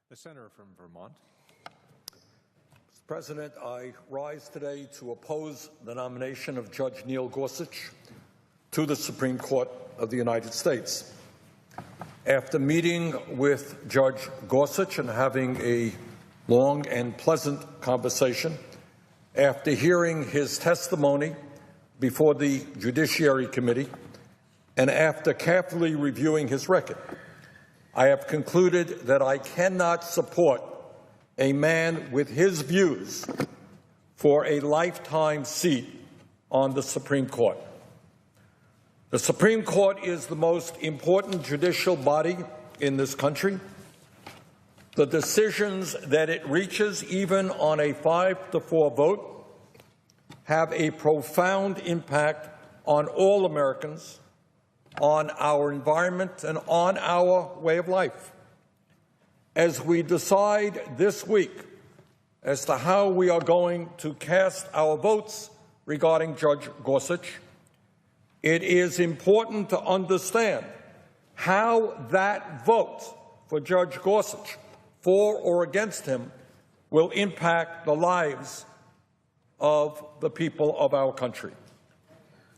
The senator from Vermont. Mr. President, I rise today to oppose the nomination of Judge Neil Gorsuch to the Supreme Court of the United States. After meeting with Judge Gorsuch and having a long and pleasant conversation, after hearing his testimony before the Judiciary Committee, and after carefully reviewing his record, I have concluded that I cannot support a man with his views for a lifetime seat on the Supreme Court. The Supreme Court is the most important judicial body in this country. The decisions that it reaches, even on a 5-4 vote, have a profound impact on all Americans, on our environment, and on our way of life. As we decide this week as to how we are going to cast our votes regarding Judge Gorsuch, it is important to understand how that vote for Judge Gorsuch, for or against him, will impact the lives of the people of our country.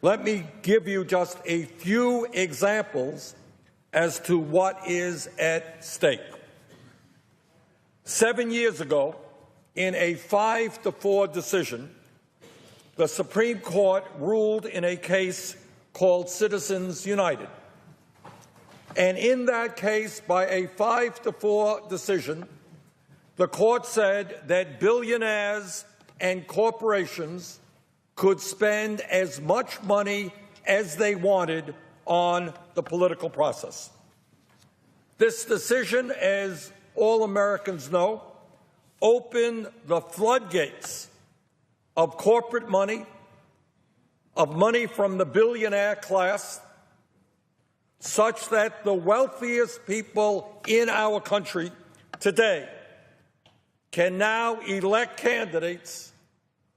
Let me give you just a few examples as to what is at stake. 7 years ago, in a 5-4 decision, the Supreme Court ruled in a case called Citizens United. And in that case, by a 5-4 decision, the court said that billionaires and corporations could spend as much money as they wanted on the political process. This decision, as all Americans know, opened the floodgates of corporate money, of money from the billionaire class, such that the wealthiest people in our country today can now elect candidates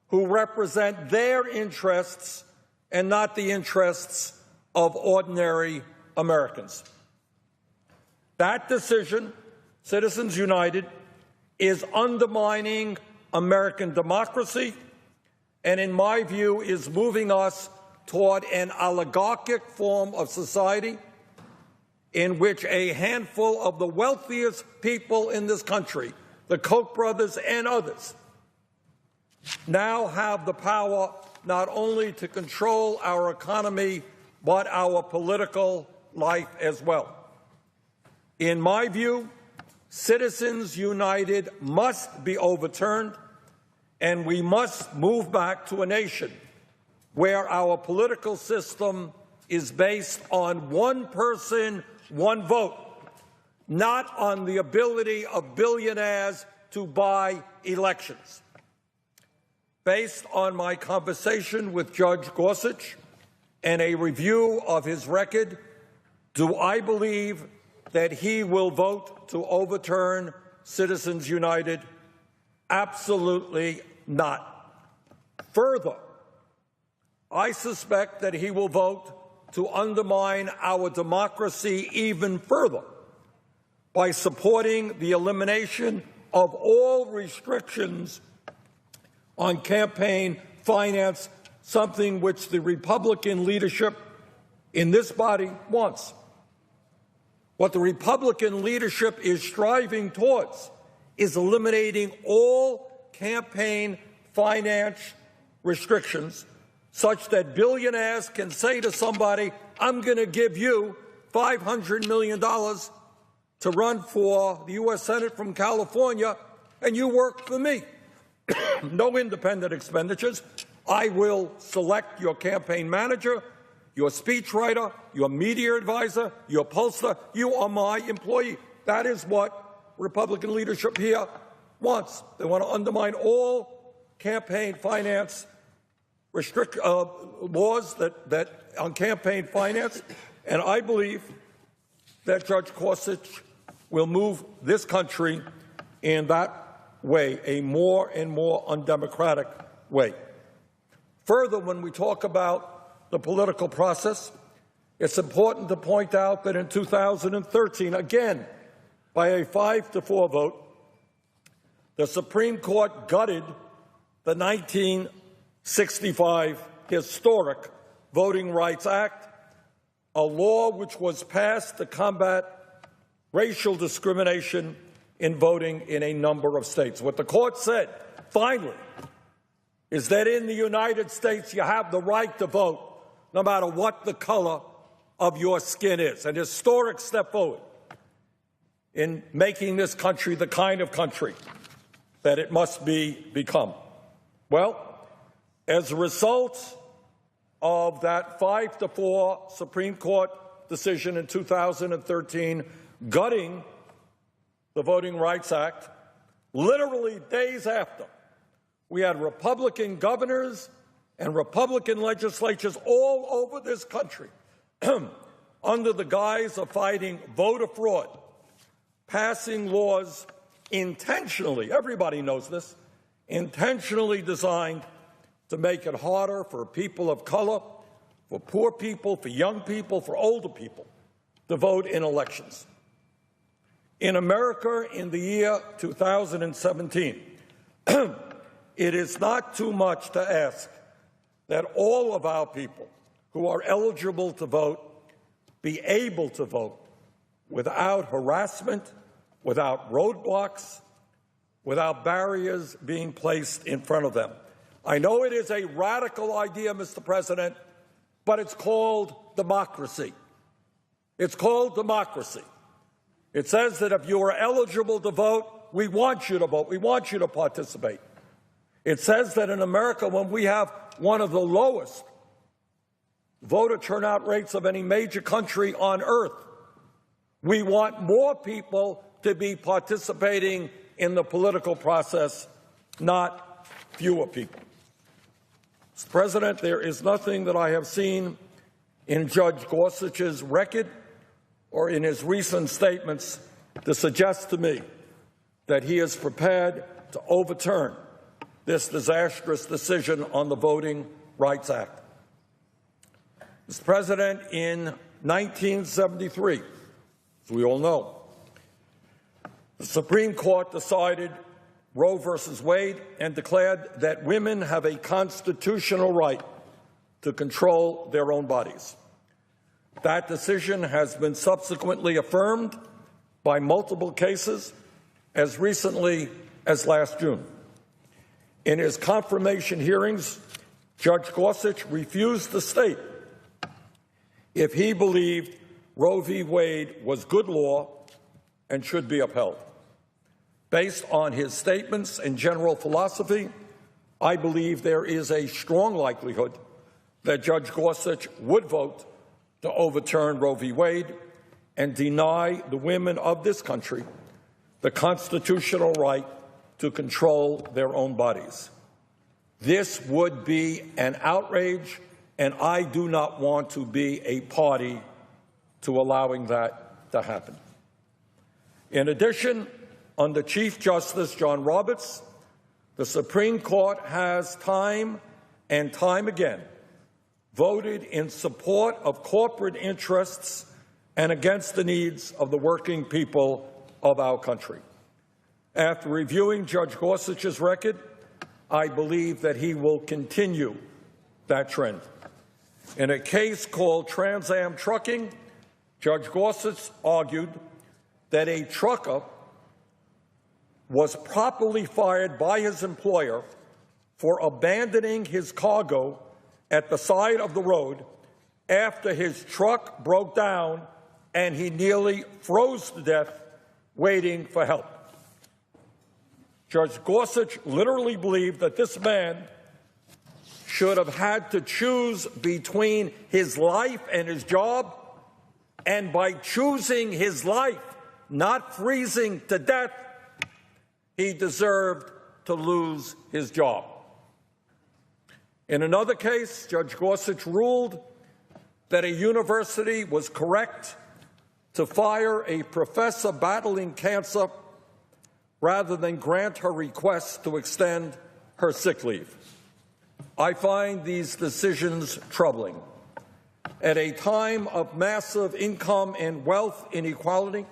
who represent their interests and not the interests of ordinary Americans. That decision, Citizens United, is undermining American democracy and, in my view, is moving us toward an oligarchic form of society in which a handful of the wealthiest people in this country, the Koch brothers and others, now have the power not only to control our economy, but our political life as well. In my view, Citizens United must be overturned, and we must move back to a nation where our political system is based on one person, one vote, not on the ability of billionaires to buy elections. Based on my conversation with Judge Gorsuch and a review of his record, do I believe that he will vote to overturn Citizens United? Absolutely not. Further, I suspect that he will vote to undermine our democracy even further by supporting the elimination of all restrictions on campaign finance, something which the Republican leadership in this body wants. What the Republican leadership is striving towards is eliminating all campaign finance restrictions such that billionaires can say to somebody, I'm going to give you $500 million to run for the U.S. Senate from California, and you work for me. No independent expenditures. I will select your campaign manager, your speechwriter, your media advisor, your pollster. You are my employee. That is what Republican leadership here wants. They want to undermine all campaign finance laws that on campaign finance, and I believe that Judge Gorsuch will move this country in that way, a more and more undemocratic way. Further, when we talk about the political process, it's important to point out that in 2013, again, By a 5-4 vote, the Supreme Court gutted the 1965 historic Voting Rights Act, a law which was passed to combat racial discrimination in voting in a number of states. What the court said, finally, is that in the United States you have the right to vote no matter what the color of your skin is. An historic step forward in making this country the kind of country that it must become. Well, as a result of that 5-4 Supreme Court decision in 2013 gutting the Voting Rights Act, literally days after, we had Republican governors and Republican legislatures all over this country under the guise of fighting voter fraud, passing laws intentionally, everybody knows this, intentionally designed to make it harder for people of color, for poor people, for young people, for older people to vote in elections. In America in the year 2017, it is not too much to ask that all of our people who are eligible to vote be able to vote without harassment, without roadblocks, without barriers being placed in front of them. I know it is a radical idea, Mr. President, but it's called democracy. It's called democracy. It says that if you are eligible to vote, we want you to vote. We want you to participate. It says that in America, when we have one of the lowest voter turnout rates of any major country on earth, we want more people to be participating in the political process, not fewer people. Mr. President, there is nothing that I have seen in Judge Gorsuch's record or in his recent statements to suggest to me that he is prepared to overturn this disastrous decision on the Voting Rights Act. Mr. President, in 1973, as we all know, the Supreme Court decided Roe versus Wade and declared that women have a constitutional right to control their own bodies. That decision has been subsequently affirmed by multiple cases as recently as last June. In his confirmation hearings, Judge Gorsuch refused to state if he believed Roe v. Wade was good law and should be upheld. Based on his statements and general philosophy, I believe there is a strong likelihood that Judge Gorsuch would vote to overturn Roe v. Wade and deny the women of this country the constitutional right to control their own bodies. This would be an outrage, and I do not want to be a party to allowing that to happen. In addition, under Chief Justice John Roberts, the Supreme Court has time and time again voted in support of corporate interests and against the needs of the working people of our country. After reviewing Judge Gorsuch's record, I believe that he will continue that trend. In a case called Trans Am Trucking, Judge Gorsuch argued that a trucker was properly fired by his employer for abandoning his cargo at the side of the road after his truck broke down and he nearly froze to death waiting for help. Judge Gorsuch literally believed that this man should have had to choose between his life and his job, and by choosing his life, not freezing to death, he deserved to lose his job. In another case, Judge Gorsuch ruled that a university was correct to fire a professor battling cancer rather than grant her request to extend her sick leave. I find these decisions troubling. At a time of massive income and wealth inequality,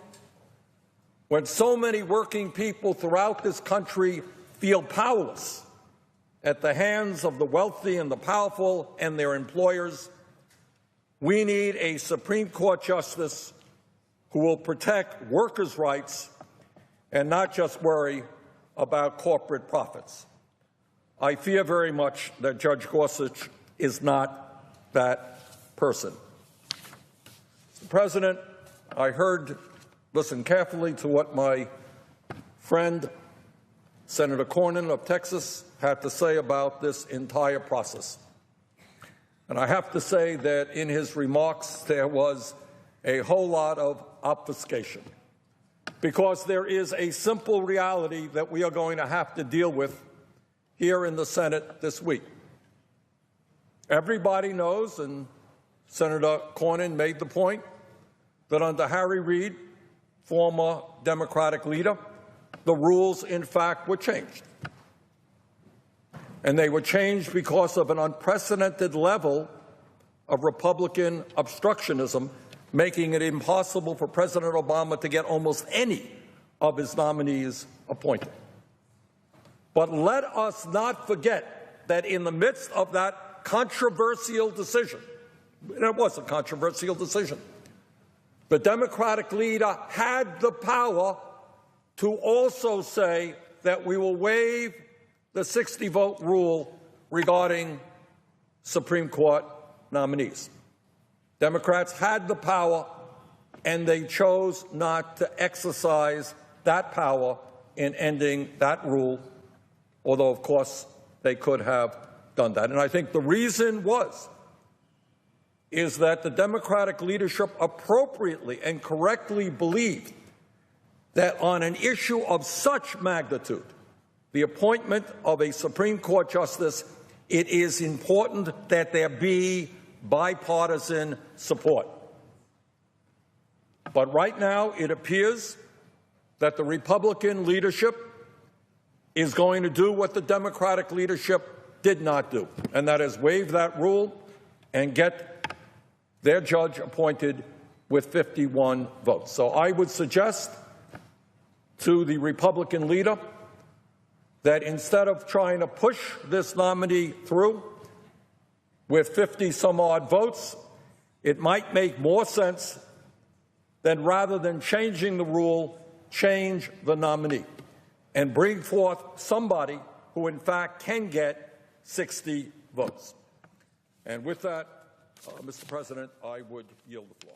when so many working people throughout this country feel powerless at the hands of the wealthy and the powerful and their employers, we need a Supreme Court justice who will protect workers' rights and not just worry about corporate profits. I fear very much that Judge Gorsuch is not that person. Mr. President, I listened carefully to what my friend, Senator Cornyn of Texas, had to say about this entire process. And I have to say that in his remarks there was a whole lot of obfuscation, because there is a simple reality that we are going to have to deal with here in the Senate this week. Everybody knows, and Senator Cornyn made the point, that under Harry Reid, former Democratic leader, the rules, in fact, were changed. And they were changed because of an unprecedented level of Republican obstructionism, making it impossible for President Obama to get almost any of his nominees appointed. But let us not forget that in the midst of that controversial decision, and it was a controversial decision, the Democratic leader had the power to also say that we will waive the 60-vote rule regarding Supreme Court nominees. Democrats had the power, and they chose not to exercise that power in ending that rule, although, of course, they could have done that. And I think the reason is that the Democratic leadership appropriately and correctly believed that on an issue of such magnitude, the appointment of a Supreme Court justice, it is important that there be bipartisan support. But right now, it appears that the Republican leadership is going to do what the Democratic leadership did not do, and that is waive that rule and get their judge appointed with 51 votes. So I would suggest to the Republican leader that instead of trying to push this nominee through with 50-some-odd votes, it might make more sense that rather than changing the rule, change the nominee and bring forth somebody who, in fact, can get 60 votes. And with that, Mr. President, I would yield the floor.